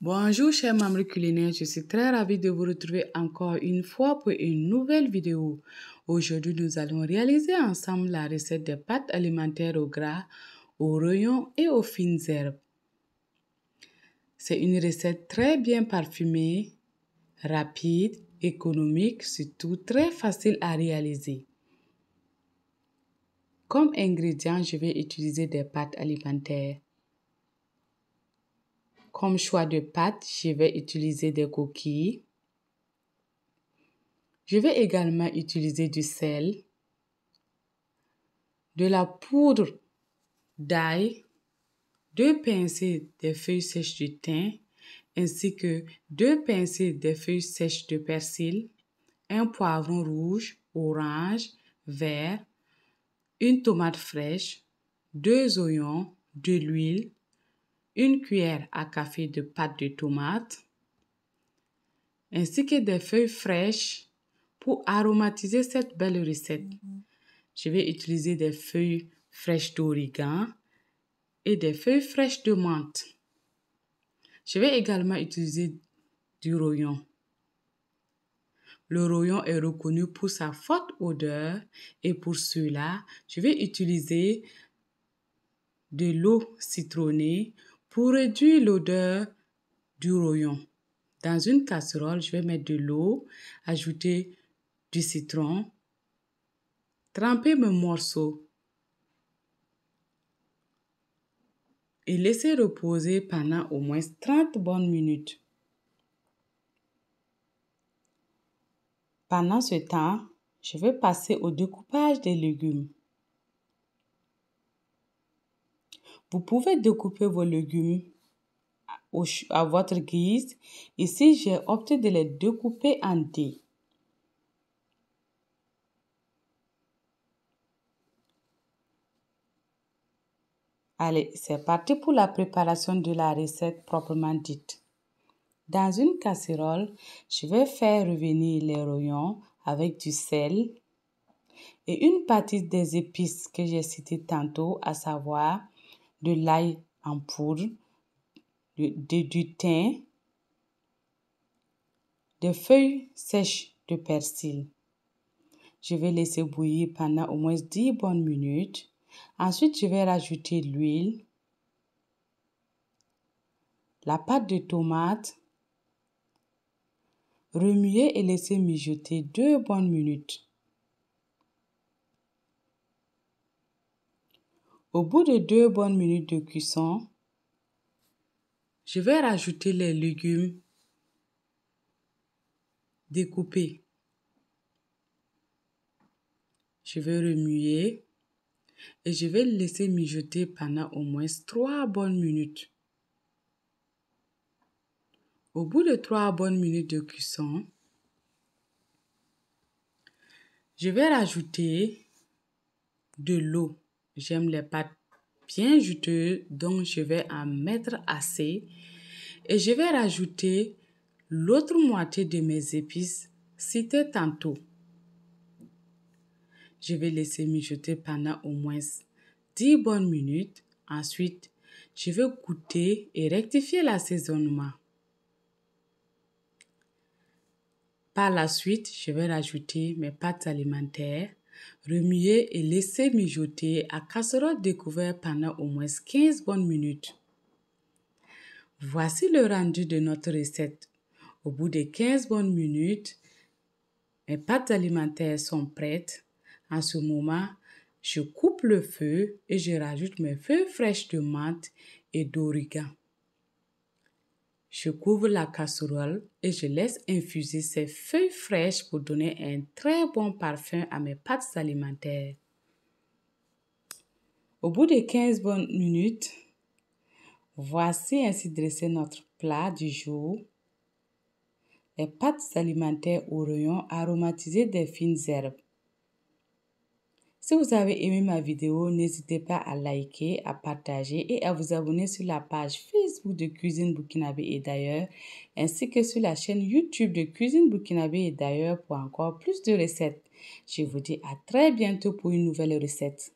Bonjour chers membres culinaires, je suis très ravie de vous retrouver encore une fois pour une nouvelle vidéo. Aujourd'hui, nous allons réaliser ensemble la recette des pâtes alimentaires au gras, aux rognons et aux fines herbes. C'est une recette très bien parfumée, rapide, économique, surtout très facile à réaliser. Comme ingrédients, je vais utiliser des pâtes alimentaires. Comme choix de pâtes, je vais utiliser des coquilles. Je vais également utiliser du sel, de la poudre d'ail, 2 pincées des feuilles sèches de thym, ainsi que 2 pincées des feuilles sèches de persil, un poivron rouge, orange, vert, une tomate fraîche, 2 oignons, de l'huile, une cuillère à café de pâte de tomate, ainsi que des feuilles fraîches pour aromatiser cette belle recette. Je vais utiliser des feuilles fraîches d'origan et des feuilles fraîches de menthe. Je vais également utiliser du rognon. Le rognon est reconnu pour sa forte odeur et pour cela, je vais utiliser de l'eau citronnée pour réduire l'odeur du rognon. Dans une casserole, je vais mettre de l'eau, ajouter du citron, tremper mes morceaux et laisser reposer pendant au moins 30 bonnes minutes. Pendant ce temps, je vais passer au découpage des légumes. Vous pouvez découper vos légumes à votre guise. Ici, j'ai opté de les découper en dés. Allez, c'est parti pour la préparation de la recette proprement dite. Dans une casserole, je vais faire revenir les rognons avec du sel et une partie des épices que j'ai citées tantôt, à savoir de l'ail en poudre, du thym, des feuilles sèches de persil. Je vais laisser bouillir pendant au moins 10 bonnes minutes. Ensuite, je vais rajouter l'huile, la pâte de tomate, remuer et laisser mijoter 2 bonnes minutes. Au bout de 2 bonnes minutes de cuisson, je vais rajouter les légumes découpés. Je vais remuer et je vais le laisser mijoter pendant au moins 3 bonnes minutes. Au bout de 3 bonnes minutes de cuisson, je vais rajouter de l'eau. J'aime les pâtes bien juteuses, donc je vais en mettre assez. Et je vais rajouter l'autre moitié de mes épices citées tantôt. Je vais laisser mijoter pendant au moins 10 bonnes minutes. Ensuite, je vais goûter et rectifier l'assaisonnement. Par la suite, je vais rajouter mes pâtes alimentaires, remuer et laisser mijoter à casserole découverte pendant au moins 15 bonnes minutes. Voici le rendu de notre recette. Au bout de 15 bonnes minutes, mes pâtes alimentaires sont prêtes. En ce moment, je coupe le feu et je rajoute mes feuilles fraîches de menthe et d'origan. Je couvre la casserole et je laisse infuser ces feuilles fraîches pour donner un très bon parfum à mes pâtes alimentaires. Au bout de 15 bonnes minutes, voici ainsi dressé notre plat du jour. Les pâtes alimentaires aux rognons aromatisées des fines herbes. Si vous avez aimé ma vidéo, n'hésitez pas à liker, à partager et à vous abonner sur la page Facebook de Cuisine Burkinabé et d'ailleurs, ainsi que sur la chaîne YouTube de Cuisine Burkinabé et d'ailleurs pour encore plus de recettes. Je vous dis à très bientôt pour une nouvelle recette.